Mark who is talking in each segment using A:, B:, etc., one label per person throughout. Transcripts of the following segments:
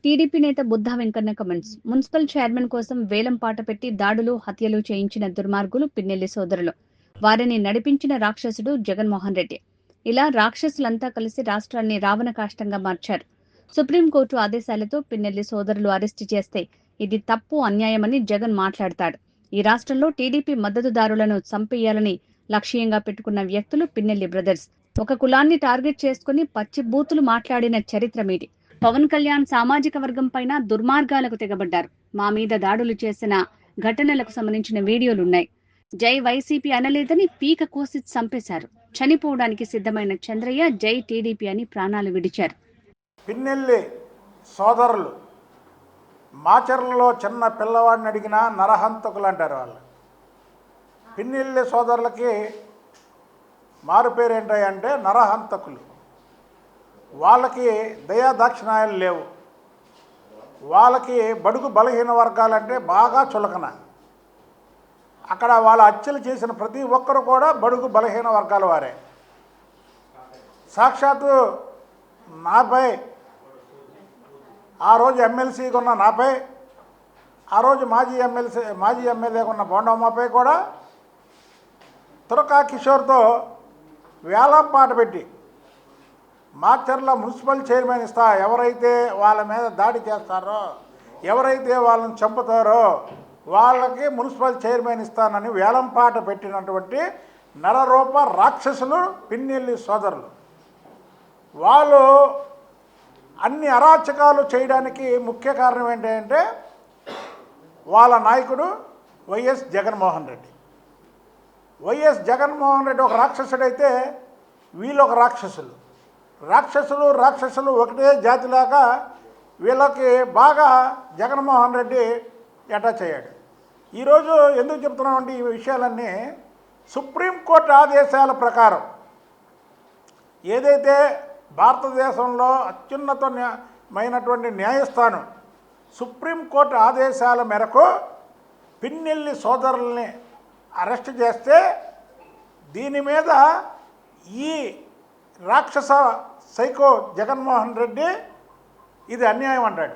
A: TDP నేత Buddha Venkanna comments. Municipal chairman కోసం వేలం పాట పెట్టి దాడులు, హత్యలు చేయించిన దుర్మార్గులు పిన్నెల్లి సోదరులు. వారిని నడిపించిన రాక్షసుడు జగన్మోహన్ రెడ్డి. ఇలా రాక్షసులంతా కలిసి రాష్ట్రాన్ని రావణ కాష్టంగా మార్చారు. సుప్రీంకోర్టు ఆదేశాలతో పిన్నెల్లి సోదరులు అరెస్టు చేస్తే ఇది తప్పు, అన్యాయమని జగన్ మాట్లాడతాడు. ఈ రాష్ట్రంలో టీడీపీ మద్దతుదారులను చంపేయాలని లక్ష్యంగా పెట్టుకున్న వ్యక్తులు పిన్నెల్లి బ్రదర్స్. ఒక కులాన్ని టార్గెట్ చేసుకుని పచ్చి బూతులు మాట్లాడిన చరిత్ర మీది. పవన్ కళ్యాణ్ సామాజిక వర్గం పైన దుర్మార్గాలకు తెగబడ్డారు. మా మీద దాడులు చేసిన ఘటనలకు సంబంధించిన వీడియోలున్నాయి. జై వైసీపీ అనలేదని పీక కోసి చంపేశారు. చనిపోవడానికి సిద్ధమైన చంద్రయ్య జై టీడీపీ అని ప్రాణాలు విడిచారు.
B: పిన్నెల్లి సోదరులు మాచర్లలో చిన్న పిల్లవాడిని అడిగినా నరహంతకులు అంటారు వాళ్ళు. పిన్నెల్లి సోదరులకి మారు పేరు ఏంటంటే నరహంతకులు. వాళ్ళకి దయాదాక్షిణాయాలు లేవు. వాళ్ళకి బడుగు బలహీన వర్గాలంటే బాగా చులకన. అక్కడ వాళ్ళ హత్యలు చేసిన ప్రతి ఒక్కరు కూడా బడుగు బలహీన వర్గాల వారే. సాక్షాత్తు నాపై ఆ రోజు ఎమ్మెల్సీగా ఉన్న నాపై, ఆ రోజు మాజీ ఎమ్మెల్యేగా ఉన్న బోండమ్మపై కూడా తురకా కిషోర్తో వేలం పాట పెట్టి మాచర్ల మున్సిపల్ చైర్మన్ ఇస్తా, ఎవరైతే వాళ్ళ మీద దాడి చేస్తారో, ఎవరైతే వాళ్ళని చంపుతారో వాళ్ళకి మున్సిపల్ చైర్మన్ ఇస్తానని వేలం పాట పెట్టినటువంటి నరరూప రాక్షసులు పిన్నెల్లి సోదరులు. వాళ్ళు అన్ని అరాచకాలు చేయడానికి ముఖ్య కారణం ఏంటంటే వాళ్ళ నాయకుడు వైఎస్ జగన్మోహన్ రెడ్డి. వైఎస్ జగన్మోహన్ రెడ్డి ఒక రాక్షసుడైతే వీళ్ళు ఒక రాక్షసులు. రాక్షసులు ఒకటే జాతిలాగా వీళ్ళకి బాగా జగన్మోహన్ రెడ్డి అటాచ్ అయ్యాడు. ఈరోజు ఎందుకు చెప్తున్నామంటే ఈ విషయాలన్నీ సుప్రీంకోర్టు ఆదేశాల ప్రకారం ఏదైతే భారతదేశంలో అత్యున్నతమైనటువంటి న్యాయస్థానం సుప్రీంకోర్టు ఆదేశాల మేరకు పిన్నెల్లి సోదరుల్ని అరెస్ట్ చేస్తే దీని మీద ఈ రాక్షస సైకో జగన్మోహన్ రెడ్డి ఇది అన్యాయం అంటాడు,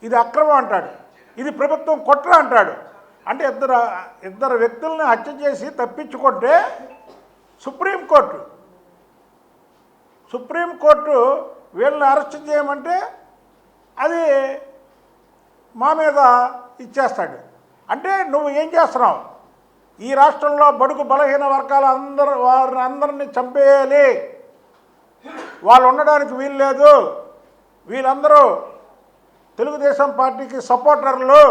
B: ఇది అక్రమం అంటాడు, ఇది ప్రభుత్వం కుట్ర అంటాడు. అంటే ఇద్దరు వ్యక్తుల్ని హత్య చేసి తప్పించుకుంటే సుప్రీంకోర్టు వీళ్ళని అరెస్ట్ చేయమంటే అది మా మీద ఇచ్చేస్తాడు. అంటే నువ్వు ఏం చేస్తున్నావు? ఈ రాష్ట్రంలో బడుగు బలహీన వర్గాల వారిని అందరినీ చంపేయాలి, వాళ్ళు ఉండడానికి వీలు లేదు, వీళ్ళందరూ తెలుగుదేశం పార్టీకి సపోర్టర్లు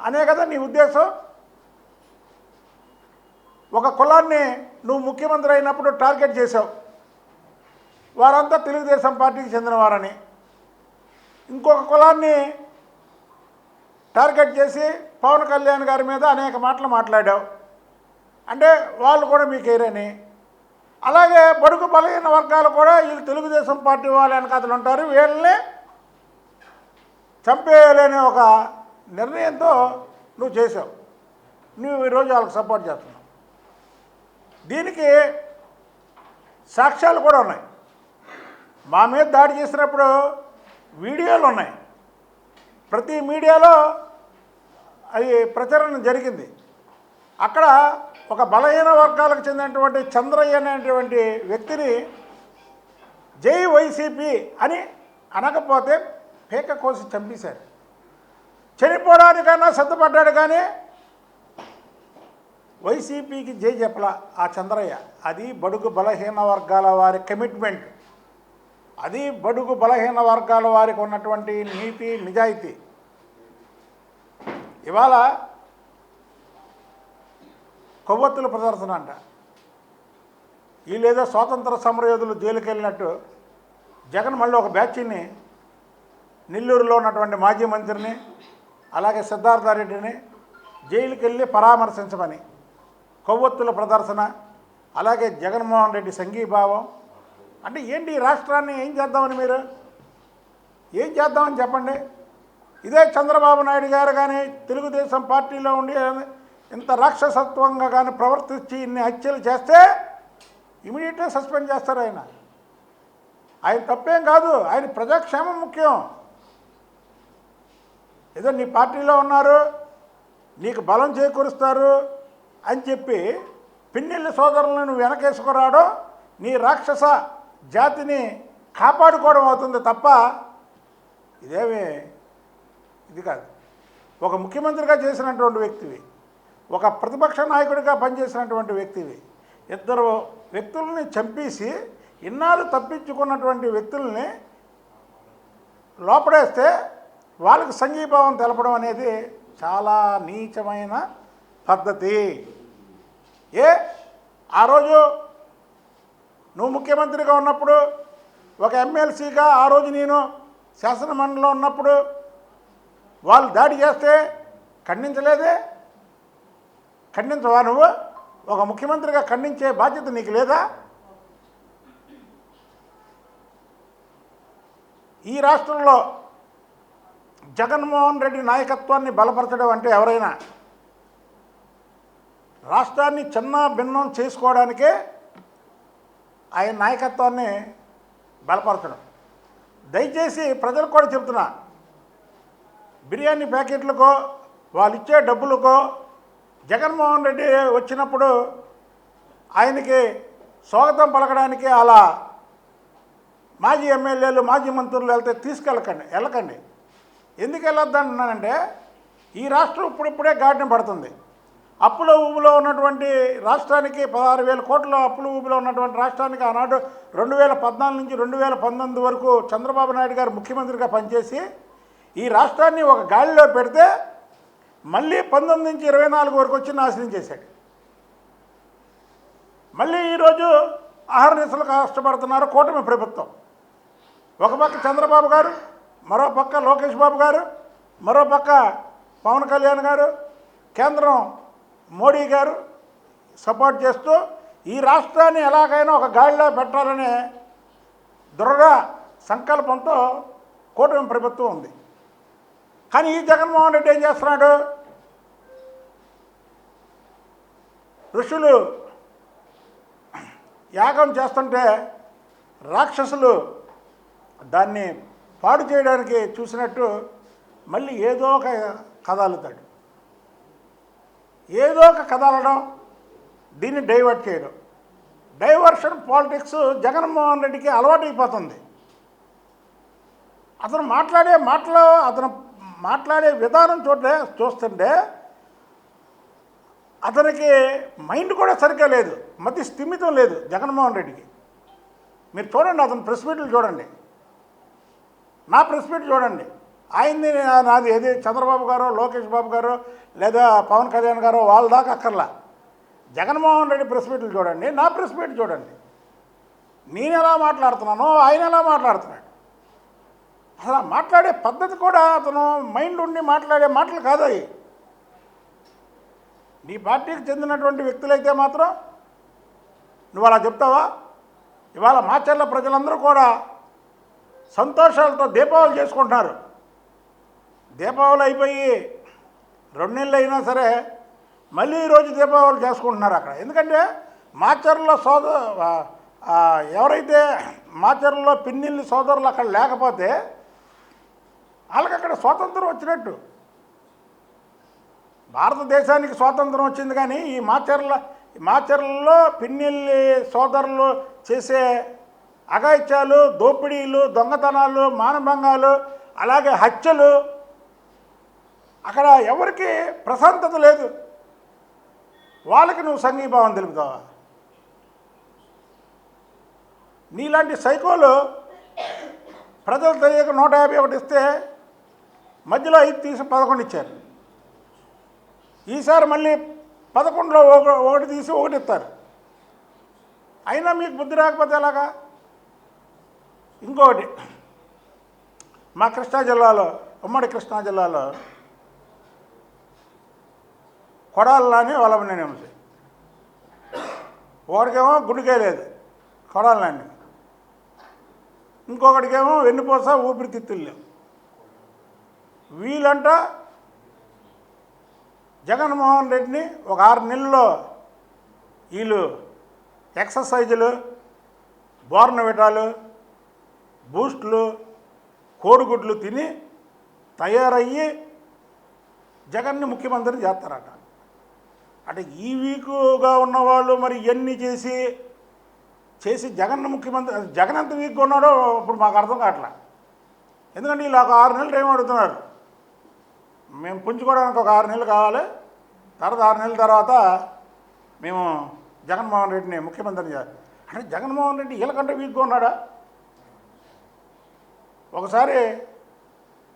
B: అనే కదా నీ ఉద్దేశం. ఒక కులాన్ని నువ్వు ముఖ్యమంత్రి అయినప్పుడు టార్గెట్ చేశావు, వారంతా తెలుగుదేశం పార్టీకి చెందినవారని. ఇంకొక కులాన్ని టార్గెట్ చేసి పవన్ కళ్యాణ్ గారి మీద అనేక మాటలు మాట్లాడావు, అంటే వాళ్ళు కూడా మీకు ఏరని. అలాగే బడుగు బలహీన వర్గాలు కూడా వీళ్ళు తెలుగుదేశం పార్టీ వాళ్ళు వెనకాతలు ఉంటారు, వీళ్ళని చంపేయాలనే ఒక నిర్ణయంతో నువ్వు చేసావు. నువ్వు ఈరోజు వాళ్ళకి సపోర్ట్ చేస్తున్నావు. దీనికి సాక్ష్యాలు కూడా ఉన్నాయి. మా మీద దాడి చేసినప్పుడు వీడియోలు ఉన్నాయి, ప్రతి మీడియాలో అది ప్రచారం జరిగింది. అక్కడ ఒక బలహీన వర్గాలకు చెందినటువంటి చంద్రయ్య అనేటువంటి వ్యక్తిని జై వైసీపీ అని అనకపోతే పీక కోసి చంపేశారు. చనిపోవడానికన్నా సిద్ధపడ్డాడు, కానీ వైసీపీకి జై చెప్పలా ఆ చంద్రయ్య. అది బడుగు బలహీన వర్గాల వారి కమిట్మెంట్, అది బడుగు బలహీన వర్గాల వారికి ఉన్నటువంటి నీతి నిజాయితీ. ఇవాళ కొవ్వొత్తుల ప్రదర్శన అంట. వీళ్ళేదో స్వాతంత్ర సమరయోధులు జైలుకి వెళ్ళినట్టు జగన్ మళ్ళీ ఒక బ్యాచ్ని నెల్లూరులో ఉన్నటువంటి మాజీ మంత్రిని అలాగే సిద్ధార్థారెడ్డిని జైలుకి వెళ్ళి పరామర్శించమని కొవ్వొత్తుల ప్రదర్శన, అలాగే జగన్మోహన్ రెడ్డి సంఘీభావం. అంటే ఏంటి ఈ రాష్ట్రాన్ని ఏం చేద్దామని, మీరు ఏం చేద్దామని చెప్పండి. ఇదే చంద్రబాబు నాయుడు గారు కానీ తెలుగుదేశం పార్టీలో ఉండి ఇంత రాక్షసత్వంగా కానీ ప్రవర్తించి ఇన్ని హత్యలు చేస్తే ఇమీడియట్గా సస్పెండ్ చేస్తారు. ఆయన తప్పేం కాదు, ఆయన ప్రజాక్షేమం ముఖ్యం. ఏదో నీ పార్టీలో ఉన్నారు, నీకు బలం చేకూరుస్తారు అని చెప్పి పిన్నెల్లి సోదరులను నువ్వు వెనకేసుకురావడం నీ రాక్షస జాతిని కాపాడుకోవడం అవుతుంది తప్ప ఇదేమి ఇది కాదు. ఒక ముఖ్యమంత్రిగా చేసినటువంటి వ్యక్తివి, ఒక ప్రతిపక్ష నాయకుడిగా పనిచేసినటువంటి వ్యక్తివి, ఇద్దరు వ్యక్తుల్ని చంపేసి ఇన్నాళ్ళు తప్పించుకున్నటువంటి వ్యక్తుల్ని లోపడేస్తే వాళ్ళకి సంఘీభావం తెలపడం అనేది చాలా నీచమైన పద్ధతి. ఆ రోజు నువ్వు ముఖ్యమంత్రిగా ఉన్నప్పుడు, ఒక ఎమ్మెల్సీగా ఆ రోజు నేను శాసనమండలిలో ఉన్నప్పుడు వాళ్ళు దాడి చేస్తే ఖండించలేదే? ఖండించవా నువ్వు? ఒక ముఖ్యమంత్రిగా ఖండించే బాధ్యత నీకు లేదా? ఈ రాష్ట్రంలో జగన్మోహన్ రెడ్డి నాయకత్వాన్ని బలపరచడం అంటే ఎవరైనా రాష్ట్రాన్ని చిన్న భిన్నం చేసుకోవడానికే ఆయన నాయకత్వాన్ని బలపరచడం. దయచేసి ప్రజలకు కూడా చెప్తున్నా, బిర్యానీ ప్యాకెట్లకో వాళ్ళు ఇచ్చే డబ్బులకో జగన్మోహన్ రెడ్డి వచ్చినప్పుడు ఆయనకి స్వాగతం పలకడానికి అలా మాజీ ఎమ్మెల్యేలు మాజీ మంత్రులు వెళ్తే వెళ్ళకండి. ఎందుకు వెళ్ళొద్దంటున్నానంటే ఈ రాష్ట్రం ఇప్పుడిప్పుడే గాడిన పడుతుంది. అప్పుల ఊబిలో ఉన్నటువంటి రాష్ట్రానికి 16,000 కోట్ల అప్పుల ఊబిలో ఉన్నటువంటి రాష్ట్రానికి ఆనాడు 2014 నుంచి 2019 వరకు చంద్రబాబు నాయుడు గారు ముఖ్యమంత్రిగా పనిచేసి ఈ రాష్ట్రాన్ని ఒక గాలిలో పెడితే మళ్ళీ 19 నుంచి 24 వరకు వచ్చి నాశనం చేశాడు. మళ్ళీ ఈరోజు ఆహారనిశలు కష్టపడుతున్నారు కూటమి ప్రభుత్వం. ఒక పక్క చంద్రబాబు గారు, మరో పక్క లోకేష్ బాబు గారు, మరో పక్క పవన్ కళ్యాణ్ గారు, కేంద్రం మోడీ గారు సపోర్ట్ చేస్తూ ఈ రాష్ట్రాన్ని ఎలాగైనా ఒక గాడిలో పెట్టాలనే దృఢ సంకల్పంతో కూటమి ప్రభుత్వం ఉంది. కానీ ఈ జగన్మోహన్ రెడ్డి ఏం చేస్తున్నాడు? ఋషులు యాగం చేస్తుంటే రాక్షసులు దాన్ని పాడు చేయడానికి చూసినట్టు మళ్ళీ ఏదో ఒక కథ అల్లుతాడు. ఏదో ఒక కథ అల్లడం, దీన్ని డైవర్ట్ చేయడం. డైవర్షన్ పాలిటిక్స్ జగన్మోహన్ రెడ్డికి అలవాటైపోతుంది. అతను మాట్లాడే విధానం చూస్తుంటే అతనికి మైండ్ కూడా సరిగ్గా లేదు, మతి స్థిమితం లేదు జగన్మోహన్ రెడ్డికి. మీరు చూడండి, అతను ప్రెస్ మీట్లు చూడండి, నా ప్రెస్ మీట్ చూడండి, ఆయన్ని నాది ఏది చంద్రబాబు గారు, లోకేష్ బాబు గారు లేదా పవన్ కళ్యాణ్ గారు వాళ్ళ దాకా అక్కర్లా. జగన్మోహన్ రెడ్డి ప్రెస్ మీట్లు చూడండి, నా ప్రెస్ మీట్ చూడండి. నేను ఎలా మాట్లాడుతున్నానో ఆయన ఎలా మాట్లాడుతున్నాడు. అసలు మాట్లాడే పద్ధతి కూడా అతను మైండ్ ఉండి మాట్లాడే మాటలు కాదు అవి. నీ పార్టీకి చెందినటువంటి వ్యక్తులైతే మాత్రం నువ్వు అలా చెప్తావా? ఇవాళ మాచర్ల ప్రజలందరూ కూడా సంతోషాలతో దీపావళి చేసుకుంటున్నారు. దీపావళి అయిపోయి 2 నెలలు అయినా సరే మళ్ళీ ఈరోజు దీపావళి చేసుకుంటున్నారు అక్కడ. ఎందుకంటే మాచర్ల ఎవరైతే మాచర్లలో పిన్నెల్లి సోదరులు అక్కడ లేకపోతే వాళ్ళకి అక్కడ స్వాతంత్రం వచ్చినట్టు. భారతదేశానికి స్వాతంత్రం వచ్చింది, కానీ ఈ మాచర్లలో పిన్నెల్లి సోదరులు చేసే అఘాయిత్యాలు, దోపిడీలు, దొంగతనాలు, మానభంగాలు, అలాగే హత్యలు, అక్కడ ఎవరికి ప్రశాంతత లేదు. వాళ్ళకి నువ్వు సంఘీభావం తెలుపుతావా? నీలాంటి సైకోలు ప్రజలు తెలియక 151 ఇస్తే మధ్యలో 5 తీసి 11 ఇచ్చారు. ఈసారి మళ్ళీ 11లో 1 తీసి 1 ఇస్తారు. అయినా మీకు బుద్ధి రాకపోతే ఎలాగా? ఇంకొకటి, మా కృష్ణా జిల్లాలో, ఉమ్మడి కృష్ణా జిల్లాలో కొడాలని వలమనేని వంశీ, ఒకడికేమో గుండెకాయ లేదు కొడాలని, ఇంకొకటికేమో వెన్నుపూస ఊపిరితిత్తులు లేవు. వీళ్ళంట జగన్మోహన్ రెడ్డిని ఒక 6 నెలల్లో వీళ్ళు ఎక్సర్సైజులు, బోర్నవిటాలు, బూస్టులు, కోడిగుడ్లు తిని తయారయ్యి జగన్ని ముఖ్యమంత్రిని చేస్తారట. అంటే ఈ వీకుగా ఉన్నవాళ్ళు మరి ఇవన్నీ చేసి జగన్ ముఖ్యమంత్రి, జగన్ ఎంత వీక్గా ఉన్నాడో ఇప్పుడు మాకు అర్థం కావట్లా. ఎందుకంటే వీళ్ళు ఒక 6 నెలలు టైం అడుగుతున్నారు. మేము పుంజుకోవడానికి ఒక 6 నెలలు కావాలి, తర్వాత 6 నెలల తర్వాత మేము జగన్మోహన్ రెడ్డిని ముఖ్యమంత్రిని చేయాలి. అంటే జగన్మోహన్ రెడ్డి వీళ్ళకంటే వీక్గా ఉన్నాడా? ఒకసారి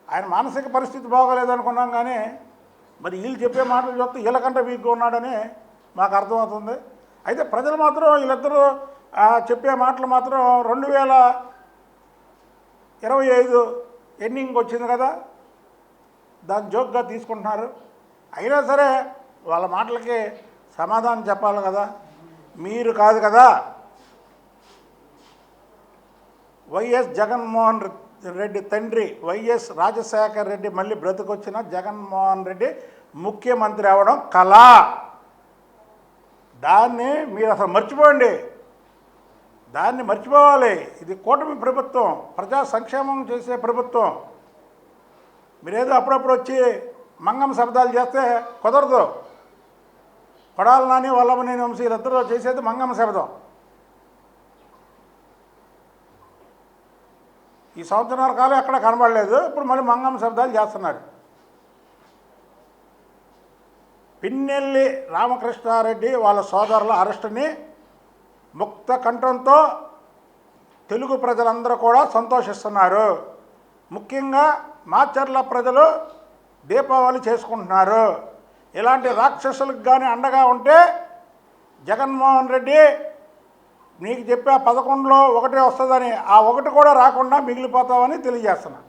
B: ఆయన మానసిక పరిస్థితి బాగోలేదనుకున్నాం, కానీ మరి వీళ్ళు చెప్పే మాటలు చూస్తే వీళ్ళకంటే వీక్గా ఉన్నాడని మాకు అర్థమవుతుంది. అయితే ప్రజలు మాత్రం వీళ్ళిద్దరూ చెప్పే మాటలు మాత్రం 2025 ఎండింగ్ వచ్చింది కదా, దాన్ని జోక్గా తీసుకుంటున్నారు. అయినా సరే వాళ్ళ మాటలకి సమాధానం చెప్పాలి కదా. మీరు కాదు కదా, వైఎస్ జగన్మోహన్ రెడ్డి తండ్రి వైఎస్ రాజశేఖర్ రెడ్డి మళ్ళీ బ్రతికొచ్చిన జగన్మోహన్ రెడ్డి ముఖ్యమంత్రి అవ్వడం కళ. దాన్ని మీరు అసలు మర్చిపోండి, దాన్ని మర్చిపోవాలి. ఇది కూటమి ప్రభుత్వం, ప్రజా సంక్షేమం చేసే ప్రభుత్వం. మీరేదో అప్పుడప్పుడు వచ్చి మంగం శబ్దాలు చేస్తే కుదరదు. కొడాలి నాని వల్లభనేని వంశీయులిద్దరూ చేసేది మంగం శబ్దం. ఈ సంవత్సరాల కాలం ఎక్కడ కనబడలేదు, ఇప్పుడు మళ్ళీ మంగం శబ్దాలు చేస్తున్నారు. పిన్నెల్లి రామకృష్ణారెడ్డి వాళ్ళ సోదరుల అరెస్టుని ముక్త కంఠంతో తెలుగు ప్రజలందరూ కూడా సంతోషిస్తున్నారు. ముఖ్యంగా మాచర్ల ప్రజలు దీపావళి చేసుకుంటున్నారు. ఇలాంటి రాక్షసులకు కానీ అండగా ఉంటే జగన్మోహన్ రెడ్డి నీకు చెప్పే 11లో 1 వస్తుందని, ఆ 1 కూడా రాకుండా మిగిలిపోతామని తెలియజేస్తున్నా.